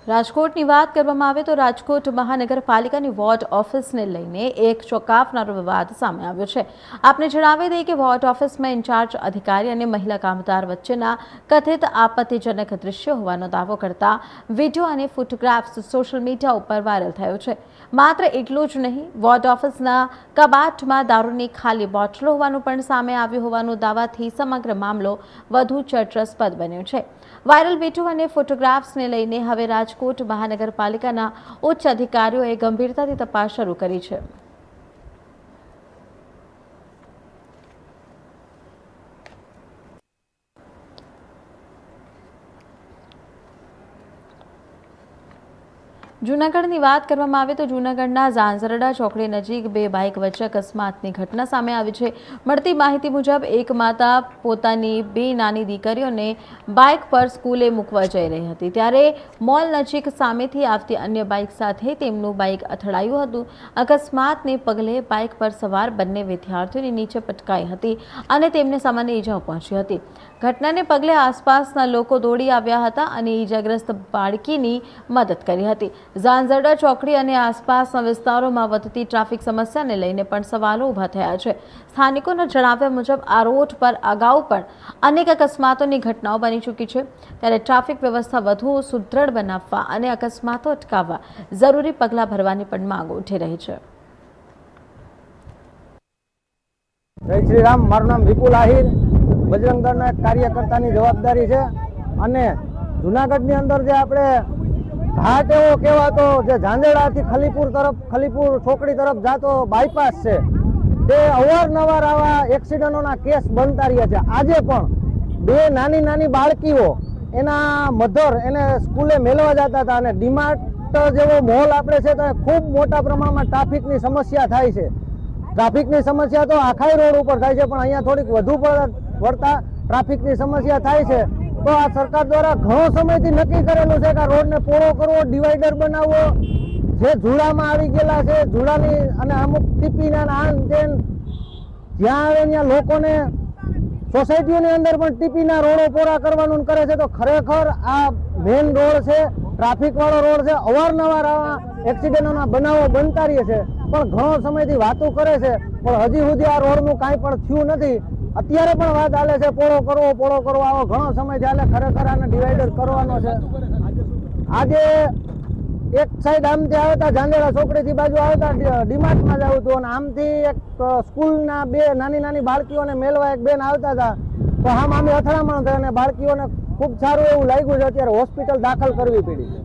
રાજકોટની વાત કરવામાં આવે તો રાજકોટ મહાનગરપાલિકાની વોર્ડ ઓફિસને લઈને એક ચોંકાવનારો વિવાદ સામે આવ્યો છે। આપને જણાવી દઈએ કે વોર્ડ ઓફિસમાં ઇન્ચાર્જ અધિકારી અને મહિલા કામદાર વચ્ચેના કથિત આપત્તિજનક દૃશ્યો હોવાનો દાવો કરતા વિડીયો અને ફોટોગ્રાફ્સ સોશિયલ મીડિયા ઉપર વાયરલ થયો છે। માત્ર એટલું જ નહીં, વોર્ડ ઓફિસના કબાટમાં દારૂની ખાલી બોટલો હોવાનું પણ સામે આવ્યું હોવાનો દાવાથી સમગ્ર મામલો વધુ ચર્ચાસ્પદ બન્યો છે। વાયરલ વિડીયો અને ફોટોગ્રાફ્સને લઈને હવે રાજકોટ મહાનગરપાલિકાના ઉચ્ચ અધિકારીઓએ ગંભીરતાથી તપાસ શરૂ કરી છે। જૂનાગઢની વાત કરવામાં આવે તો જૂનાગઢના ઝાંઝરડા ચોકડી નજીક બે બાઇક વચ્ચે અકસ્માતની ઘટના સામે આવી છે। મળતી માહિતી મુજબ એક માતા પોતાની બે નાની દીકરીઓને બાઇક પર સ્કૂલે મૂકવા જઈ રહી હતી, ત્યારે મોલ નજીક સામેથી આવતી અન્ય બાઇક સાથે તેમનું બાઇક અથડાયું હતું। અકસ્માતને પગલે બાઇક પર સવાર બંને વિદ્યાર્થીઓની નીચે પટકાઈ હતી અને તેમને સામાન્ય ઈજાઓ પહોંચી હતી। ઘટનાને પગલે આસપાસના લોકો દોડી આવ્યા હતા અને ઈજાગ્રસ્ત બાળકીની મદદ કરી હતી। ઝાંઝરડા ચોકડી અને આસપાસના વિસ્તારોમાં વધતી ટ્રાફિક સમસ્યાને લઈને પણ સવાલો ઊભા થયા છે। સ્થાનિકોના જણાવ્યા મુજબ આ રોડ પર અગાઉ પણ અનેક અકસ્માતોની ઘટનાઓ બની ચૂકી છે, ત્યારે ટ્રાફિક વ્યવસ્થા વધુ સુદૃઢ બનાવવા અને અકસ્માતો અટકાવવા જરૂરી પગલાં ભરવાની પણ માંગ ઉઠી રહી છે। જય શ્રી રામ। મારું નામ વિપુલ આહિર, બજરંગ દળના કાર્યકર્તાની જવાબદારી છે અને જૂનાગઢની અંદર જે આપણે ઘાટ એવો કહેવાતો જે ઝાંઝરડાથી ખલીપુર ચોકડી તરફ જાતો બાયપાસ છે, તે અવારનવાર આવા એક્સિડન્ટોના કેસ બનતા રહ્યા છે। આજે પણ બે નાની બાળકીઓ એના મધર એને સ્કૂલે મેળવા જતા હતા અને ડીમાર્ટ જેવો મોલ આપણે છે તો ખૂબ મોટા પ્રમાણમાં ટ્રાફિકની સમસ્યા થાય છે। ટ્રાફિકની સમસ્યા તો આખાઈ રોડ ઉપર થાય છે, પણ અહીંયા થોડીક વધુ પડતા ટ્રાફિકની સમસ્યા થાય છે। તો આ સરકાર દ્વારા ઘણો સમયથી નક્કી કરેલું છે કે આ રોડને પહોળો કરવો, ડિવાઈડર બનાવવો, જે ઝૂડામાં આવી ગયેલા છે ઝૂડાની અને અમુક ટીપીના આન તેન જ્યાં આવે ત્યાં લોકોને સોસાયટીઓની અંદર પણ ટીપીના રોડો પહોળા કરવાનું કરે છે। તો ખરેખર આ મેઇન રોડ છે, ટ્રાફિક વાળો રોડ છે, અવારનવાર આવા એક્સિડન્ટોના બનાવો બનતા રહે છે, પણ ઘણો સમયથી વાતો કરે છે પણ હજી સુધી આ રોડનું કાંઈ પણ થયું નથી। અત્યારે પણ વાત ચાલે છે પહોળો કરવો, આવો ઘણો સમય ચાલે। ખરેખર આને ડિવાઈડર કરવાનો છે। આજે એક સાઈડ આમથી આવતા ઝાંઝરડા ચોકડીથી બાજુ આવતા ડીમાર્ટમાં જવું હતું અને આમથી એક સ્કૂલના બે નાની બાળકીઓને મેળવા એક બેન આવતા હતા, તો આમ અમે અથડામણ થઈ અને બાળકીઓને ખૂબ સારું એવું લાગ્યું છે। અત્યારે હોસ્પિટલ દાખલ કરવી પડી છે।